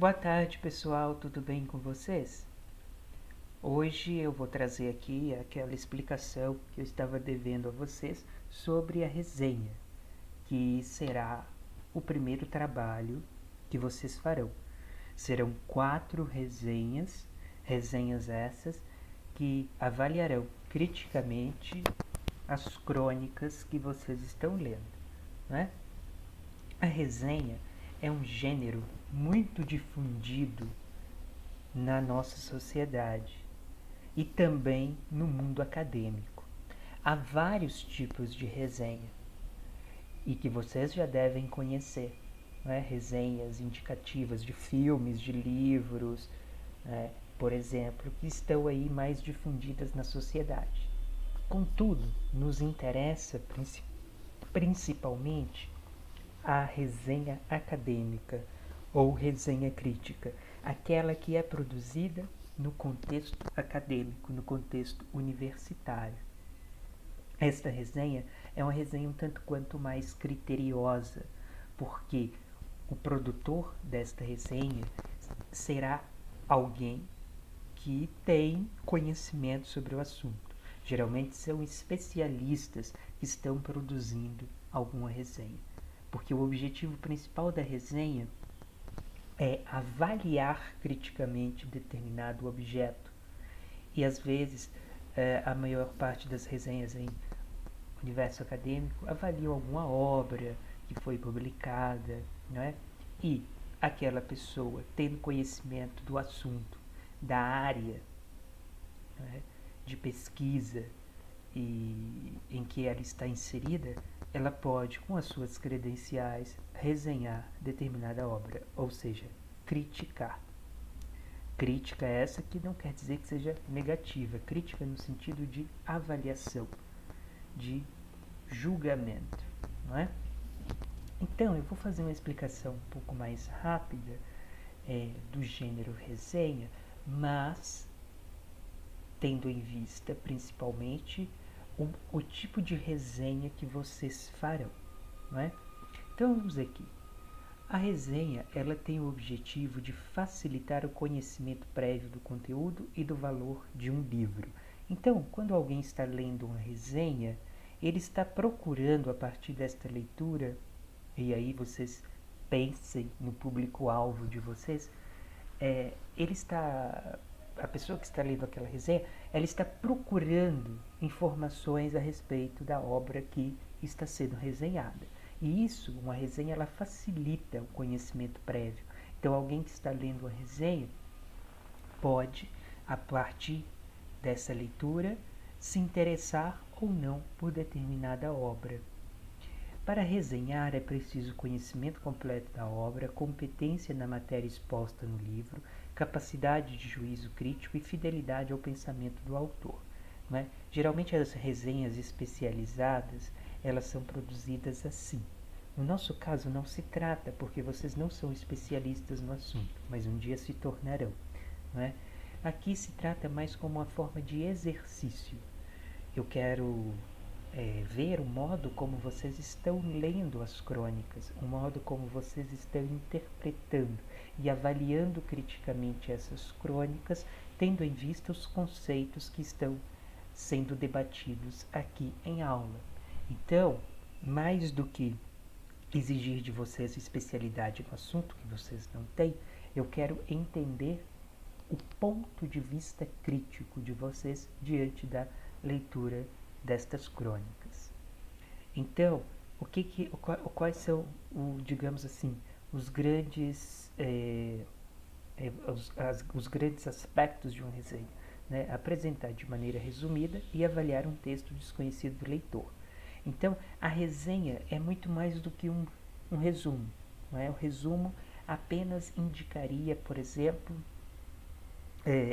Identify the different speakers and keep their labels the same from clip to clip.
Speaker 1: Boa tarde, pessoal, tudo bem com vocês? Hoje eu vou trazer aqui aquela explicação que eu estava devendo a vocês sobre a resenha, que será o primeiro trabalho que vocês farão. Serão 4 resenhas, resenhas essas que avaliarão criticamente as crônicas que vocês estão lendo, né? A resenha é um gênero muito difundido na nossa sociedade e também no mundo acadêmico. Há vários tipos de resenha e que vocês já devem conhecer, né? Resenhas indicativas de filmes, de livros, né? Por exemplo, que estão aí mais difundidas na sociedade. Contudo, nos interessa principalmente a resenha acadêmica ou resenha crítica, aquela que é produzida no contexto acadêmico, no contexto universitário. Esta resenha é uma resenha um tanto quanto mais criteriosa, porque o produtor desta resenha será alguém que tem conhecimento sobre o assunto. Geralmente são especialistas que estão produzindo alguma resenha, porque o objetivo principal da resenha é avaliar criticamente determinado objeto. E às vezes a maior parte das resenhas em universo acadêmico avaliam alguma obra que foi publicada, não é? E aquela pessoa tendo conhecimento do assunto, da área, não é? De pesquisa e em que ela está inserida, ela pode, com as suas credenciais, resenhar determinada obra, ou seja, criticar. Crítica essa que não quer dizer que seja negativa, crítica no sentido de avaliação, de julgamento, não é? Então, eu vou fazer uma explicação um pouco mais rápida do gênero resenha, mas tendo em vista principalmente o tipo de resenha que vocês farão, não é? Então vamos aqui. A resenha ela tem o objetivo de facilitar o conhecimento prévio do conteúdo e do valor de um livro. Então, quando alguém está lendo uma resenha, ele está procurando a partir desta leitura, e aí vocês pensem no público-alvo de vocês, a pessoa que está lendo aquela resenha, ela está procurando informações a respeito da obra que está sendo resenhada. E isso, uma resenha, ela facilita o conhecimento prévio. Então, alguém que está lendo uma resenha pode, a partir dessa leitura, se interessar ou não por determinada obra. Para resenhar é preciso conhecimento completo da obra, competência na matéria exposta no livro, capacidade de juízo crítico e fidelidade ao pensamento do autor. Não é? Geralmente as resenhas especializadas elas são produzidas assim. No nosso caso não se trata porque vocês não são especialistas no assunto, mas um dia se tornarão. Não é? Aqui se trata mais como uma forma de exercício. Eu quero ver o modo como vocês estão lendo as crônicas, o modo como vocês estão interpretando e avaliando criticamente essas crônicas, tendo em vista os conceitos que estão sendo debatidos aqui em aula. Então, mais do que exigir de vocês especialidade no assunto que vocês não têm, eu quero entender o ponto de vista crítico de vocês diante da leitura destas crônicas. Então, quais são, digamos assim, os grandes, os grandes aspectos de uma resenha? Né? Apresentar de maneira resumida e avaliar um texto desconhecido do leitor. Então, a resenha é muito mais do que um resumo. Não é? O resumo apenas indicaria, por exemplo,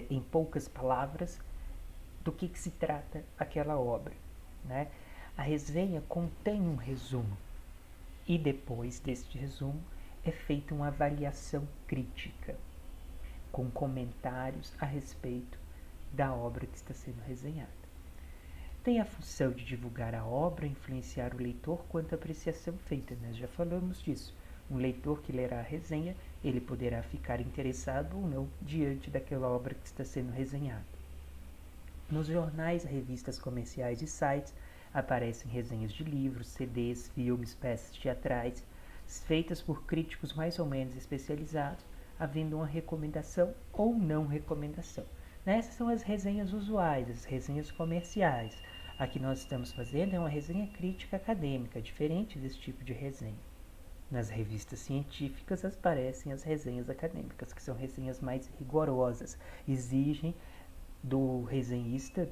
Speaker 1: em poucas palavras, do que se trata aquela obra. Né? A resenha contém um resumo e depois deste resumo é feita uma avaliação crítica com comentários a respeito da obra que está sendo resenhada. Tem a função de divulgar a obra, influenciar o leitor quanto à apreciação feita, nós já falamos disso. Um leitor que lerá a resenha, ele poderá ficar interessado ou não diante daquela obra que está sendo resenhada. Nos jornais, revistas comerciais e sites aparecem resenhas de livros, CDs, filmes, peças teatrais, feitas por críticos mais ou menos especializados, havendo uma recomendação ou não recomendação. Essas são as resenhas usuais, as resenhas comerciais. A que nós estamos fazendo é uma resenha crítica acadêmica, diferente desse tipo de resenha. Nas revistas científicas aparecem as resenhas acadêmicas, que são resenhas mais rigorosas, exigem do resenhista,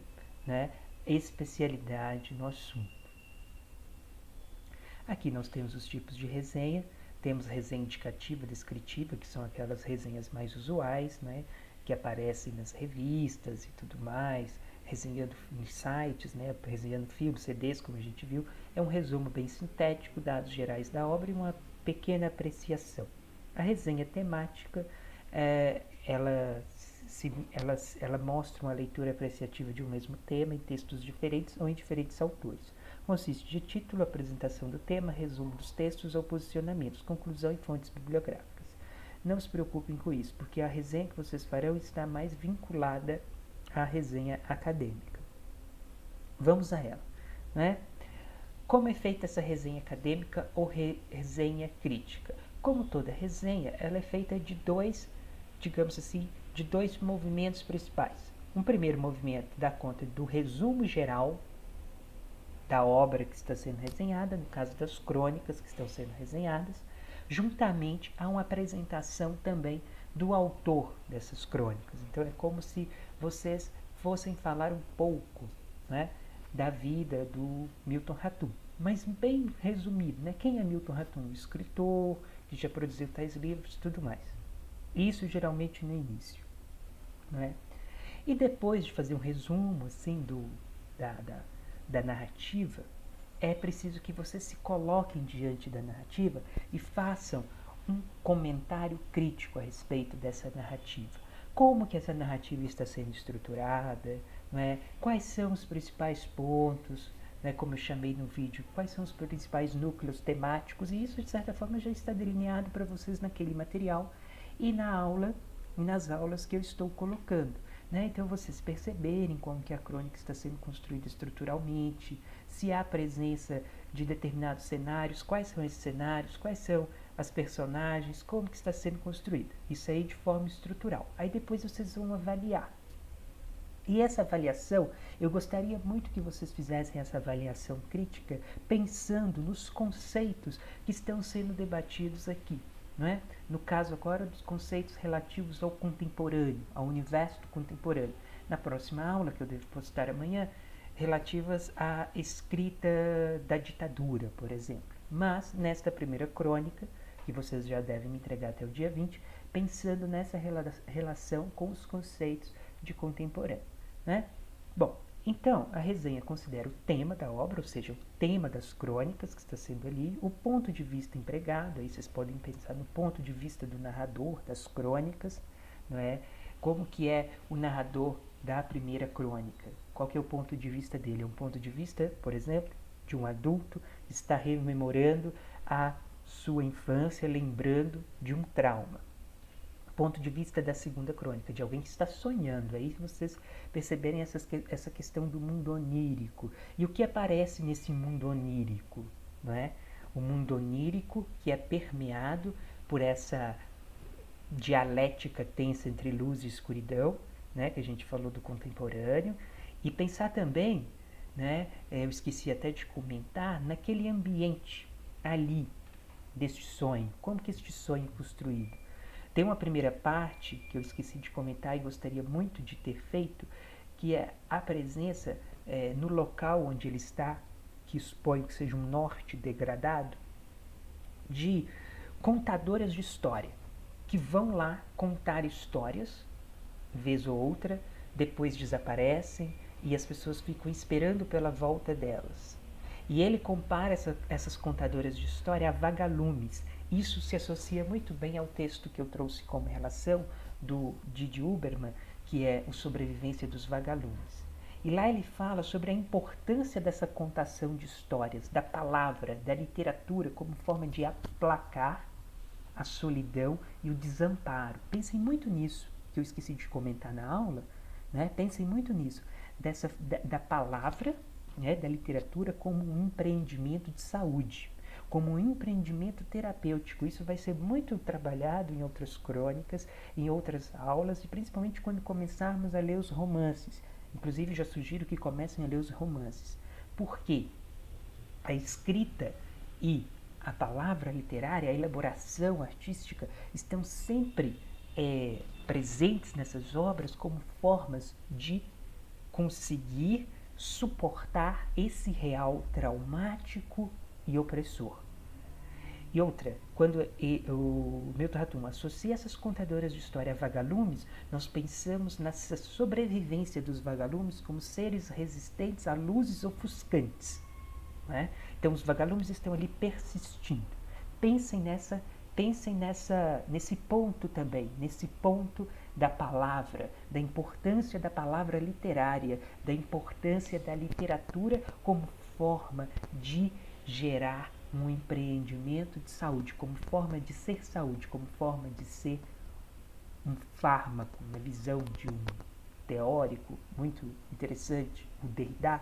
Speaker 1: né, especialidade no assunto. Aqui nós temos os tipos de resenha, temos resenha indicativa, descritiva, que são aquelas resenhas mais usuais, né, que aparecem nas revistas e tudo mais, resenhando em sites, né, resenhando filmes, CDs, como a gente viu, é um resumo bem sintético, dados gerais da obra e uma pequena apreciação. A resenha temática, ela mostra uma leitura apreciativa de um mesmo tema em textos diferentes ou em diferentes autores. Consiste de título, apresentação do tema, resumo dos textos ou posicionamentos, conclusão e fontes bibliográficas. Não se preocupem com isso, porque a resenha que vocês farão está mais vinculada à resenha acadêmica. Vamos a ela, né? Como é feita essa resenha acadêmica ou resenha crítica? Como toda resenha, ela é feita de dois, digamos assim, de dois movimentos principais. Um primeiro movimento dá conta do resumo geral da obra que está sendo resenhada, no caso das crônicas que estão sendo resenhadas, juntamente a uma apresentação também do autor dessas crônicas. Então é como se vocês fossem falar um pouco, né, da vida do Milton Ratum, mas bem resumido, né? Quem é Milton Ratum? Um escritor que já produziu tais livros e tudo mais. Isso geralmente no início, né? E depois de fazer um resumo assim da narrativa, é preciso que vocês se coloquem diante da narrativa e façam um comentário crítico a respeito dessa narrativa. Como que essa narrativa está sendo estruturada, não é? Quais são os principais pontos, né, como eu chamei no vídeo, quais são os principais núcleos temáticos, e isso de certa forma já está delineado para vocês naquele material e na aula, nas aulas que eu estou colocando. Né? Então vocês perceberem como que a crônica está sendo construída estruturalmente, se há presença de determinados cenários, quais são esses cenários, quais são as personagens, como que está sendo construída. Isso aí de forma estrutural. Aí depois vocês vão avaliar. E essa avaliação, eu gostaria muito que vocês fizessem essa avaliação crítica pensando nos conceitos que estão sendo debatidos aqui. Não é? No caso agora dos conceitos relativos ao contemporâneo, ao universo contemporâneo. Na próxima aula, que eu devo postar amanhã, relativas à escrita da ditadura, por exemplo. Mas, nesta primeira crônica, que vocês já devem me entregar até o dia 20, pensando nessa relação com os conceitos de contemporâneo. Né? Bom, então, a resenha considera o tema da obra, ou seja, o tema das crônicas que está sendo ali, o ponto de vista empregado, aí vocês podem pensar no ponto de vista do narrador das crônicas, não é? Como que é o narrador da primeira crônica? Qual que é o ponto de vista dele? É um ponto de vista, por exemplo, de um adulto que está rememorando a sua infância, lembrando de um trauma. Ponto de vista da segunda crônica, de alguém que está sonhando. Aí vocês perceberem essa questão do mundo onírico. E o que aparece nesse mundo onírico? Não é? O mundo onírico que é permeado por essa dialética tensa entre luz e escuridão, né, que a gente falou do contemporâneo. E pensar também, né, eu esqueci até de comentar, naquele ambiente ali deste sonho. Como que este sonho é construído? Tem uma primeira parte que eu esqueci de comentar e gostaria muito de ter feito, que é a presença no local onde ele está, que suponho que seja um norte degradado, de contadoras de história, que vão lá contar histórias, vez ou outra, depois desaparecem e as pessoas ficam esperando pela volta delas. E ele compara essas contadoras de história a vagalumes. Isso se associa muito bem ao texto que eu trouxe como relação do Didi Huberman, que é o Sobrevivência dos Vagalumes. E lá ele fala sobre a importância dessa contação de histórias, da palavra, da literatura como forma de aplacar, a solidão e o desamparo. Pensem muito nisso, que eu esqueci de comentar na aula, né? Pensem muito nisso, da palavra, né, da literatura como um empreendimento de saúde, como um empreendimento terapêutico. Isso vai ser muito trabalhado em outras crônicas, em outras aulas, e principalmente quando começarmos a ler os romances. Inclusive, já sugiro que comecem a ler os romances. Por quê? A escrita e a palavra literária, a elaboração artística, estão sempre presentes nessas obras como formas de conseguir suportar esse real traumático e opressor. E outra, quando o Milton Ratum associa essas contadoras de história a vagalumes, nós pensamos nessa sobrevivência dos vagalumes como seres resistentes a luzes ofuscantes. Né? Então os vagalumes estão ali persistindo. Pensem nesse ponto também, nesse ponto da palavra, da importância da palavra literária, da importância da literatura como forma de gerar um empreendimento de saúde, como forma de ser saúde, como forma de ser um fármaco, na visão de um teórico muito interessante, o Derrida.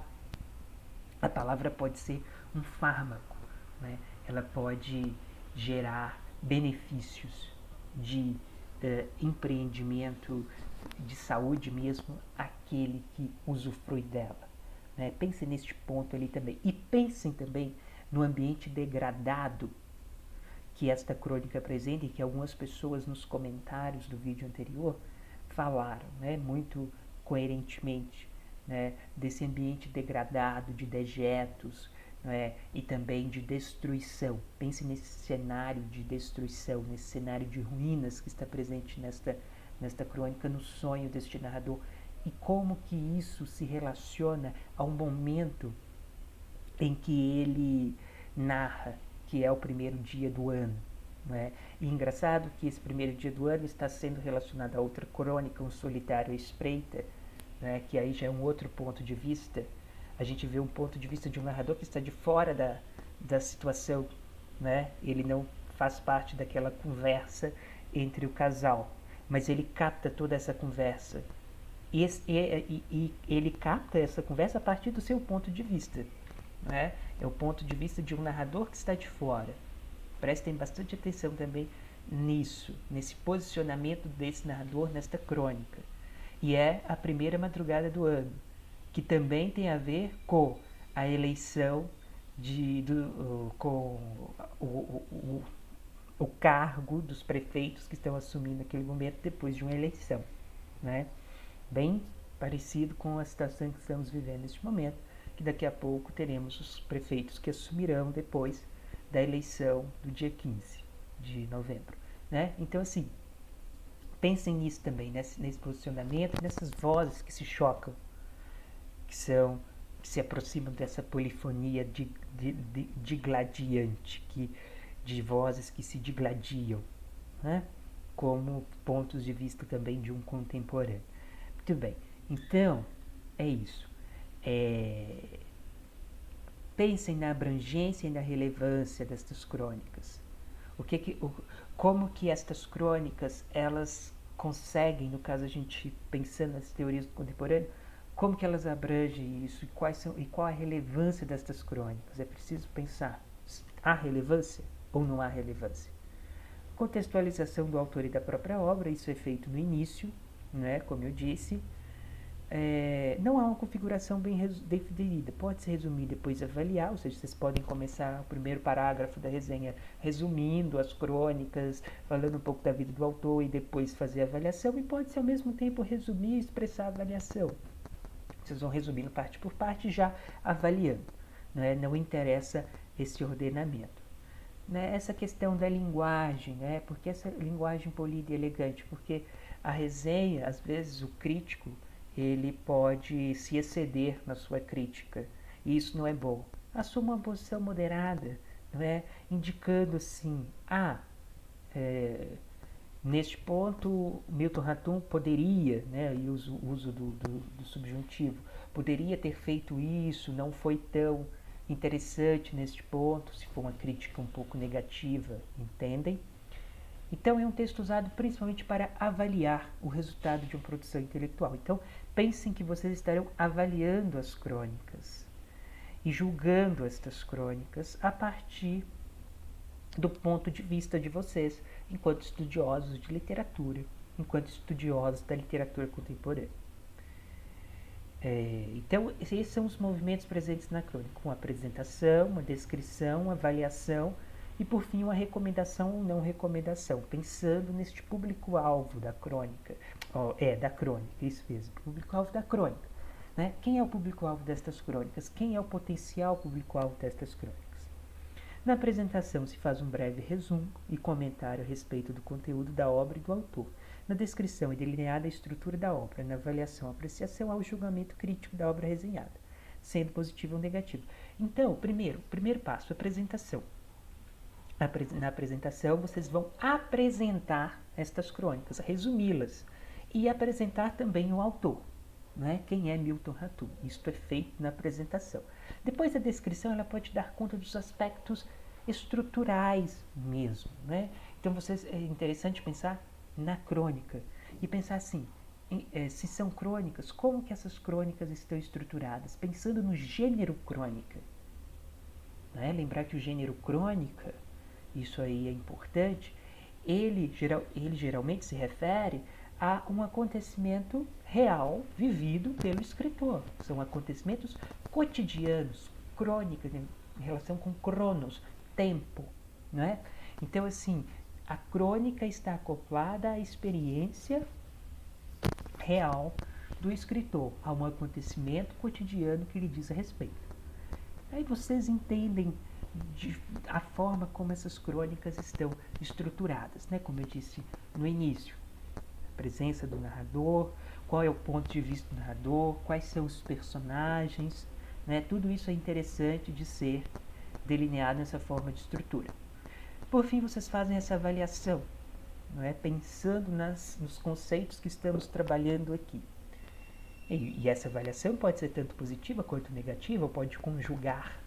Speaker 1: A palavra pode ser um fármaco, né? Ela pode gerar benefícios de empreendimento de saúde mesmo aquele que usufrui dela. Né? Pensem neste ponto ali também. E pensem também no ambiente degradado que esta crônica apresenta e que algumas pessoas nos comentários do vídeo anterior falaram, né? Muito coerentemente. Né, desse ambiente degradado, de dejetos, né, e também de destruição. Pense nesse cenário de destruição, nesse cenário de ruínas que está presente nesta crônica, no sonho deste narrador, e como que isso se relaciona ao momento em que ele narra, que é o primeiro dia do ano. Né? E engraçado que esse primeiro dia do ano está sendo relacionado a outra crônica, Um Solitário à Espreita, né, que aí já é um outro ponto de vista. A gente vê um ponto de vista de um narrador que está de fora da situação, né? Ele não faz parte daquela conversa entre o casal, mas ele capta toda essa conversa. E ele capta essa conversa a partir do seu ponto de vista. Né? É o ponto de vista de um narrador que está de fora. Prestem bastante atenção também nisso, nesse posicionamento desse narrador nesta crônica. E é a primeira madrugada do ano, que também tem a ver com a eleição com o cargo dos prefeitos que estão assumindo naquele momento depois de uma eleição. Né? Bem parecido com a situação que estamos vivendo neste momento, que daqui a pouco teremos os prefeitos que assumirão depois da eleição do dia 15 de novembro. Né? Então, assim, pensem nisso também, nesse posicionamento, nessas vozes que se chocam, que se aproximam dessa polifonia digladiante, de vozes que se digladiam, né? Como pontos de vista também de um contemporâneo. Muito bem, então é isso. Pensem na abrangência e na relevância destas crônicas. Como que estas crônicas, elas conseguem, no caso a gente pensando nas teorias do contemporâneo, como que elas abrangem isso e qual a relevância destas crônicas? É preciso pensar, há relevância ou não há relevância? Contextualização do autor e da própria obra, isso é feito no início, né, como eu disse. Não há uma configuração bem definida, pode se resumir depois avaliar, ou seja, vocês podem começar o primeiro parágrafo da resenha resumindo as crônicas, falando um pouco da vida do autor e depois fazer a avaliação, e pode-se ao mesmo tempo resumir e expressar a avaliação. Vocês vão resumindo parte por parte já avaliando, né? Não interessa esse ordenamento. Né? Essa questão da linguagem, né? Porque essa linguagem polida e elegante, porque a resenha, às vezes o crítico, ele pode se exceder na sua crítica, e isso não é bom. Assuma uma posição moderada, não é? Indicando assim, neste ponto, Milton Ratum poderia, né, e o uso do subjuntivo, poderia ter feito isso, não foi tão interessante neste ponto, se for uma crítica um pouco negativa, entendem? Então, é um texto usado principalmente para avaliar o resultado de uma produção intelectual. Então, pensem que vocês estarão avaliando as crônicas e julgando estas crônicas a partir do ponto de vista de vocês, enquanto estudiosos de literatura, enquanto estudiosos da literatura contemporânea. Então, esses são os movimentos presentes na crônica: uma apresentação, uma descrição, uma avaliação e, por fim, uma recomendação ou não recomendação, pensando neste público-alvo da crônica. Da crônica, isso mesmo, público-alvo da crônica. Né? Quem é o público-alvo destas crônicas? Quem é o potencial público-alvo destas crônicas? Na apresentação se faz um breve resumo e comentário a respeito do conteúdo da obra e do autor. Na descrição é delineada a estrutura da obra. Na avaliação, apreciação, há o julgamento crítico da obra resenhada, sendo positivo ou negativo. Então, primeiro passo, apresentação. Na apresentação, vocês vão apresentar estas crônicas, resumi-las e apresentar também o autor. Né? Quem é Milton Ratum? Isto é feito na apresentação. Depois a descrição ela pode dar conta dos aspectos estruturais mesmo. Né? Então é interessante pensar na crônica e pensar assim, se são crônicas, como que essas crônicas estão estruturadas? Pensando no gênero crônica. Né? Lembrar que o gênero crônica, isso aí é importante, ele geralmente se refere a um acontecimento real vivido pelo escritor. São acontecimentos cotidianos, crônicas, em relação com cronos, tempo. Né? Então, assim, a crônica está acoplada à experiência real do escritor, a um acontecimento cotidiano que lhe diz a respeito. Aí vocês entendem a forma como essas crônicas estão estruturadas, né? Como eu disse no início. Presença do narrador, qual é o ponto de vista do narrador, quais são os personagens, né? Tudo isso é interessante de ser delineado nessa forma de estrutura. Por fim, vocês fazem essa avaliação, não é? Pensando nos conceitos que estamos trabalhando aqui. E essa avaliação pode ser tanto positiva quanto negativa, ou pode conjugar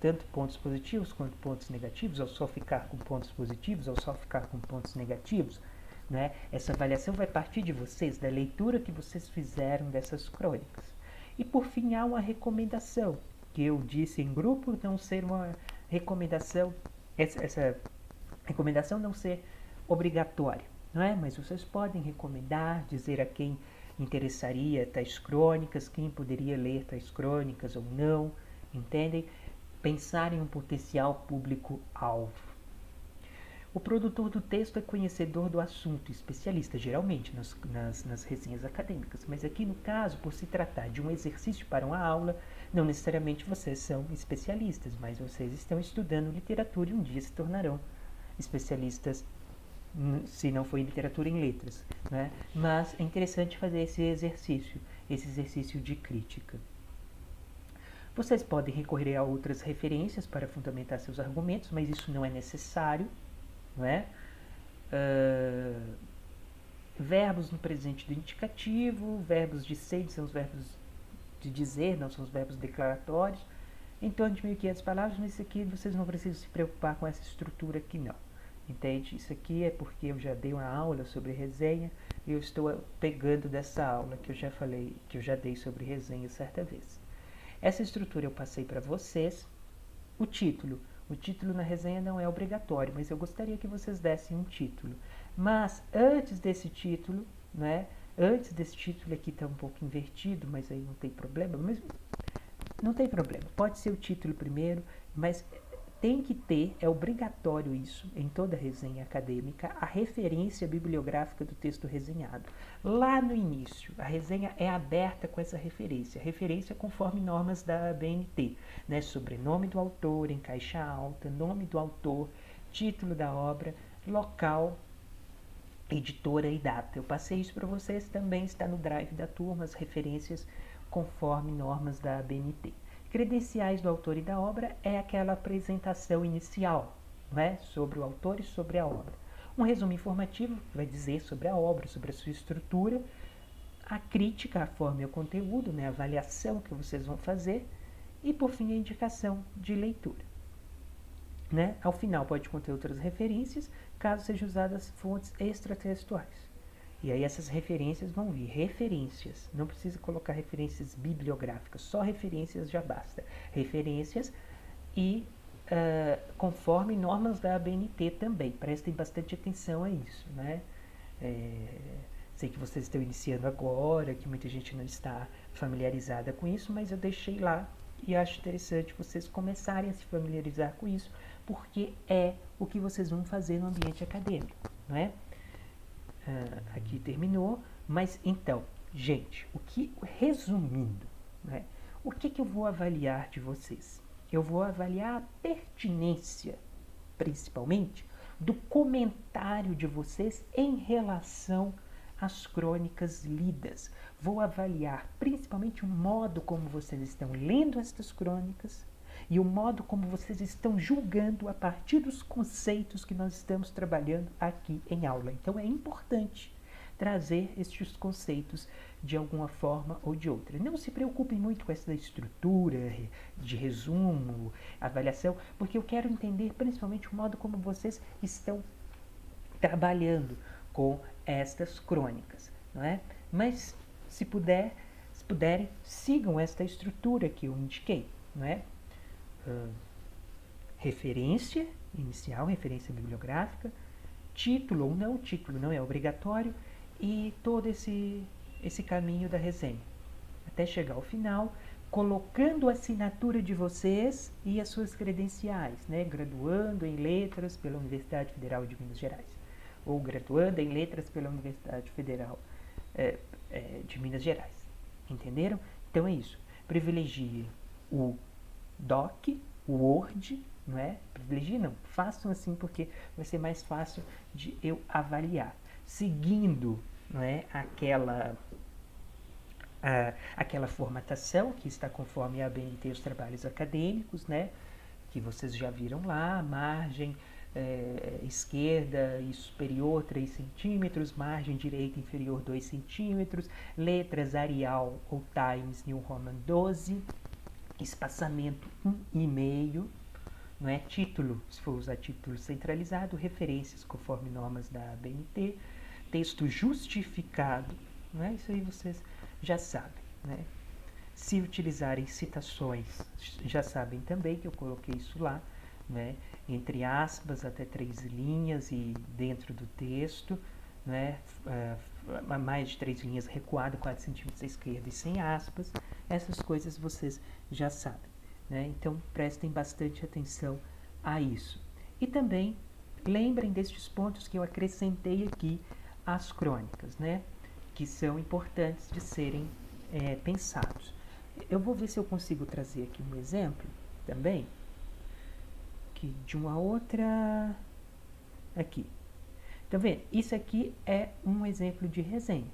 Speaker 1: tanto pontos positivos quanto pontos negativos, ou só ficar com pontos positivos, ou só ficar com pontos negativos. Né? Essa avaliação vai partir de vocês, da leitura que vocês fizeram dessas crônicas. E por fim há uma recomendação, que eu disse em grupo não ser uma recomendação, essa recomendação não ser obrigatória, não é? Mas vocês podem recomendar, dizer a quem interessaria tais crônicas, quem poderia ler tais crônicas ou não, entendem? Pensar em um potencial público-alvo. O produtor do texto é conhecedor do assunto, especialista geralmente nas resenhas acadêmicas, mas aqui no caso, por se tratar de um exercício para uma aula, não necessariamente vocês são especialistas, mas vocês estão estudando literatura e um dia se tornarão especialistas, se não for em literatura, em letras. Né? Mas é interessante fazer esse exercício de crítica. Vocês podem recorrer a outras referências para fundamentar seus argumentos, mas isso não é necessário. Não é? Verbos no presente do indicativo, verbos de ser são os verbos de dizer, não são os verbos declaratórios. Em torno de 1.500 palavras, mas isso aqui vocês não precisam se preocupar com essa estrutura aqui não. Entende? Isso aqui é porque eu já dei uma aula sobre resenha e eu estou pegando dessa aula que eu já falei, que eu já dei sobre resenha certa vez. Essa estrutura eu passei para vocês. O título na resenha não é obrigatório, mas eu gostaria que vocês dessem um título. Mas antes desse título, né? Antes desse título aqui está um pouco invertido, mas aí não tem problema. Mas não tem problema. Pode ser o título primeiro, mas tem que ter, é obrigatório isso, em toda resenha acadêmica, a referência bibliográfica do texto resenhado. Lá no início, a resenha é aberta com essa referência conforme normas da BNT, né? Sobrenome do autor, em caixa alta, nome do autor, título da obra, local, editora e data. Eu passei isso para vocês, também está no drive da turma, as referências conforme normas da BNT. Credenciais do autor e da obra é aquela apresentação inicial, né, sobre o autor e sobre a obra. Um resumo informativo vai dizer sobre a obra, sobre a sua estrutura, a crítica, a forma e o conteúdo, né, a avaliação que vocês vão fazer e, por fim, a indicação de leitura. Né? Ao final pode conter outras referências caso sejam usadas fontes extratextuais. E aí essas referências vão vir, referências, não precisa colocar referências bibliográficas, só referências já basta. Referências e conforme normas da ABNT também, prestem bastante atenção a isso, né? Sei que vocês estão iniciando agora, que muita gente não está familiarizada com isso, mas eu deixei lá e acho interessante vocês começarem a se familiarizar com isso, porque é o que vocês vão fazer no ambiente acadêmico, não é? Aqui terminou, mas então, gente, resumindo, né, o que eu vou avaliar de vocês? Eu vou avaliar a pertinência, principalmente, do comentário de vocês em relação às crônicas lidas. Vou avaliar principalmente o modo como vocês estão lendo estas crônicas e o modo como vocês estão julgando a partir dos conceitos que nós estamos trabalhando aqui em aula. Então é importante trazer estes conceitos de alguma forma ou de outra. Não se preocupem muito com essa estrutura de resumo, avaliação, porque eu quero entender principalmente o modo como vocês estão trabalhando com estas crônicas, não é? Mas se puderem, sigam esta estrutura que eu indiquei, não é? Referência inicial, referência bibliográfica, título ou não, título não é obrigatório, e todo esse caminho da resenha, até chegar ao final, colocando a assinatura de vocês e as suas credenciais, né? Graduando em Letras pela Universidade Federal de Minas Gerais, ou graduando em Letras pela Universidade Federal de Minas Gerais. Entenderam? Então é isso. Privilegie o Doc, o Word, não é? Privilegie não, façam assim porque vai ser mais fácil de eu avaliar. Seguindo, não é, aquela formatação que está conforme a ABNT e os trabalhos acadêmicos, né? Que vocês já viram lá, margem esquerda e superior 3 centímetros, margem direita inferior 2 centímetros, letras Arial ou Times New Roman 12, espaçamento 1,5, não é? Título, se for usar título centralizado, referências conforme normas da ABNT, texto justificado, não é? Isso aí vocês já sabem, né? Se utilizarem citações, já sabem também que eu coloquei isso lá, né? Entre aspas, até 3 linhas e dentro do texto, né? Mais de 3 linhas recuado, 4 centímetros à esquerda e sem aspas. Essas coisas vocês já sabem, né? Então prestem bastante atenção a isso. E também lembrem destes pontos que eu acrescentei aqui às crônicas, né? Que são importantes de serem pensados. Eu vou ver se eu consigo trazer aqui um exemplo também, que de uma outra... Aqui. Tá vendo? Isso aqui é um exemplo de resenha.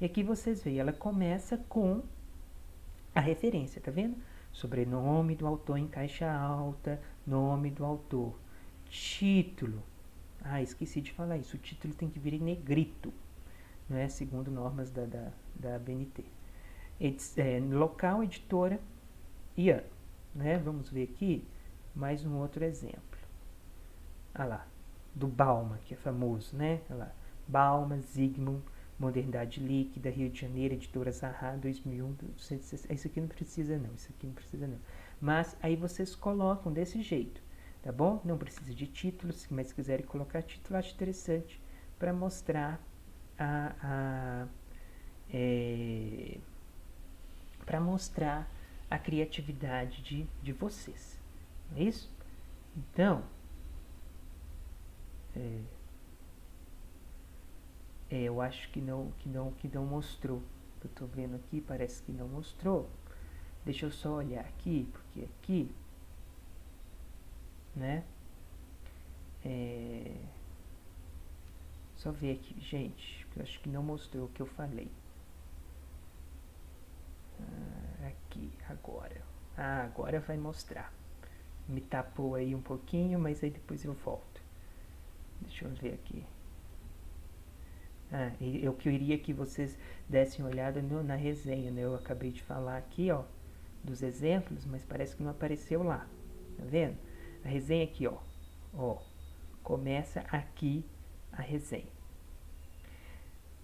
Speaker 1: E aqui vocês veem, ela começa com a referência, tá vendo? Sobrenome do autor em caixa alta, nome do autor. Título. Ah, esqueci de falar isso. O título tem que vir em negrito, né? Segundo normas da ABNT. Local, editora e ano, né? Vamos ver aqui mais um outro exemplo. Ah lá, do Balma, que é famoso, né? Ah lá, Balma, Zygmunt, Modernidade Líquida, Rio de Janeiro, Editora Zaha, 2001, 260. Isso aqui não precisa não, isso aqui não precisa não. Mas aí vocês colocam desse jeito, tá bom? Não precisa de títulos, mas se quiserem colocar título, acho interessante para mostrar para mostrar a criatividade de vocês. Não é isso? Então, eu acho que não mostrou. Eu estou vendo aqui, parece que não mostrou. Deixa eu só olhar aqui, porque aqui, né? Só ver aqui, gente, eu acho que não mostrou o que eu falei. Aqui, agora. Agora vai mostrar. Me tapou aí um pouquinho, mas aí depois eu volto. Deixa eu ver aqui. Eu queria que vocês dessem uma olhada na resenha, né? Eu acabei de falar aqui, ó, dos exemplos, mas parece que não apareceu lá. Tá vendo? A resenha aqui, ó. Começa aqui a resenha.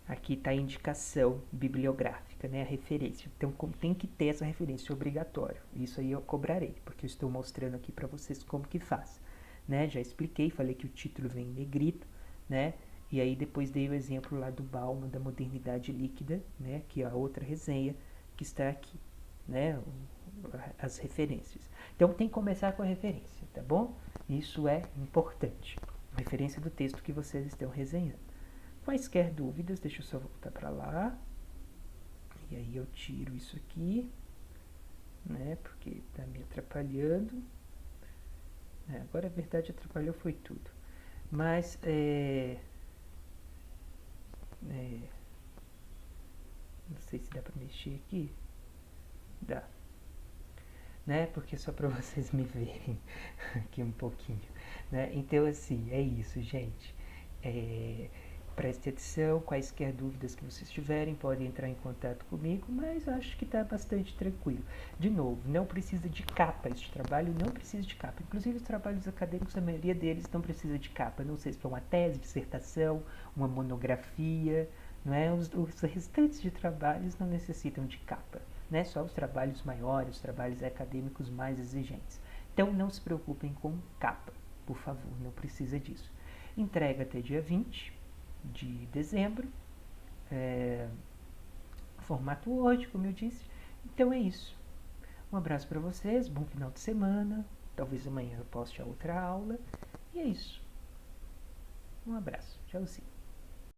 Speaker 1: Aqui está a indicação bibliográfica, né, a referência. Então, tem que ter essa referência, é obrigatório. Isso aí eu cobrarei, porque eu estou mostrando aqui para vocês como que faz. Né? Já expliquei, falei que o título vem em negrito, né? E aí depois dei o exemplo lá do Bauman, da modernidade líquida, né? Que é a outra resenha que está aqui, né? As referências. Então tem que começar com a referência, tá bom? Isso é importante. A referência do texto que vocês estão resenhando. Quaisquer dúvidas, deixa eu só voltar para lá. E aí eu tiro isso aqui, né? Porque tá me atrapalhando. Agora a verdade atrapalhou foi tudo. Mas não sei se dá para mexer aqui. Dá. Né? Porque só para vocês me verem aqui um pouquinho. Né? Então assim, é isso, gente. Preste atenção, quaisquer dúvidas que vocês tiverem, podem entrar em contato comigo, mas acho que está bastante tranquilo. De novo, não precisa de capa, este trabalho não precisa de capa. Inclusive os trabalhos acadêmicos, a maioria deles não precisa de capa. Não sei se for uma tese, dissertação, uma monografia, não é? Os restantes de trabalhos não necessitam de capa, né? Só os trabalhos maiores, os trabalhos acadêmicos mais exigentes. Então não se preocupem com capa, por favor, não precisa disso. Entrega até dia 20 de dezembro, formato Word, como eu disse. Então é isso. Um abraço para vocês, bom final de semana. Talvez amanhã eu poste a outra aula. E é isso. Um abraço. Tchauzinho.